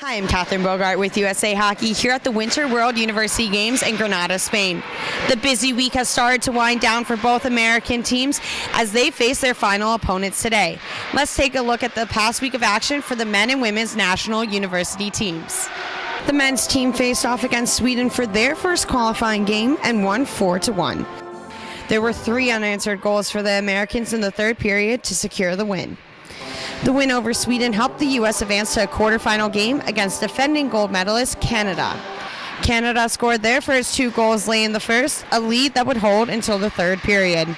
Hi, I'm Catherine Bogart with USA Hockey here at the Winter World University Games in Granada, Spain. The busy week has started to wind down for both American teams as they face their final opponents today. Let's take a look at the past week of action for the men and women's national university teams. The men's team faced off against Sweden for their first qualifying game and won 4-1. There were 3 unanswered goals for the Americans in the third period to secure the win. The win over Sweden helped the U.S. advance to a quarterfinal game against defending gold medalist Canada. Canada scored their first 2 goals late in the first, a lead that would hold until the third period.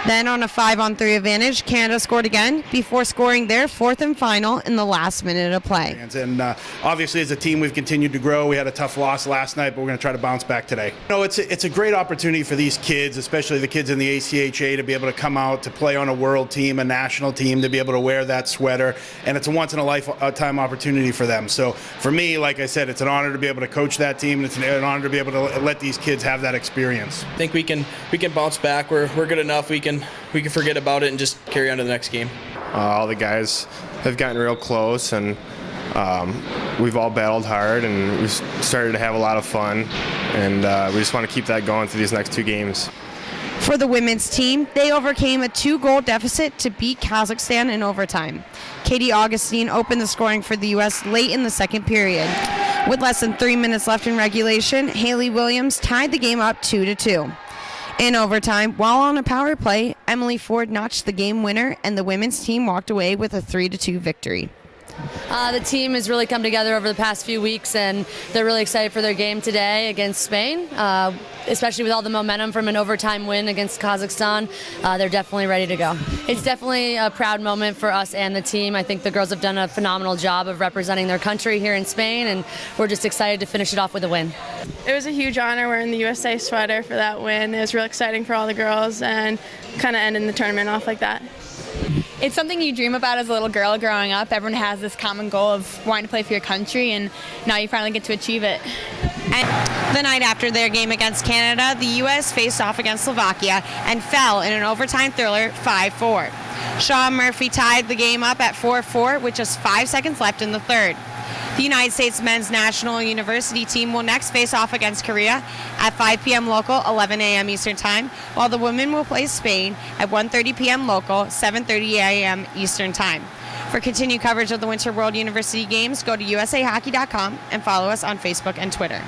Then on a 5-on-3 advantage, Canada scored again before scoring their 4th and final in the last minute of play. And obviously as a team we've continued to grow. We had a tough loss last night, but we're going to try to bounce back today. It's a great opportunity for these kids, especially the kids in the ACHA, to be able to come out to play on a world team, a national team, to be able to wear that sweater, and it's a once-in-a-lifetime opportunity for them. So for me, like I said, it's an honor to be able to coach that team, and it's an honor to be able to let these kids have that experience. I think we can bounce back. We're good enough. We can forget about it and just carry on to the next game. All the guys have gotten real close, and we've all battled hard, and we've started to have a lot of fun, and we just want to keep that going through these next 2 games. For the women's team, they overcame a 2-goal deficit to beat Kazakhstan in overtime. Katie Augustine opened the scoring for the U.S. late in the second period. With less than 3 minutes left in regulation, Haley Williams tied the game up 2-2. In overtime, while on a power play, Emily Ford notched the game winner, and the women's team walked away with a 3-2 victory. The team has really come together over the past few weeks, and they're really excited for their game today against Spain, especially with all the momentum from an overtime win against Kazakhstan. They're definitely ready to go. It's definitely a proud moment for us and the team. I think the girls have done a phenomenal job of representing their country here in Spain, and we're just excited to finish it off with a win. It was a huge honor wearing the USA sweater for that win. It was real exciting for all the girls, and kind of ending the tournament off like that. It's something you dream about as a little girl growing up. Everyone has this common goal of wanting to play for your country, and now you finally get to achieve it. And the night after their game against Canada, the U.S. faced off against Slovakia and fell in an overtime thriller 5-4. Shaw Murphy tied the game up at 4-4 with just 5 seconds left in the third. The United States men's national university team will next face off against Korea at 5 p.m. local, 11 a.m. Eastern Time, while the women will play Spain at 1:30 p.m. local, 7:30 a.m. Eastern Time. For continued coverage of the Winter World University Games, go to usahockey.com and follow us on Facebook and Twitter.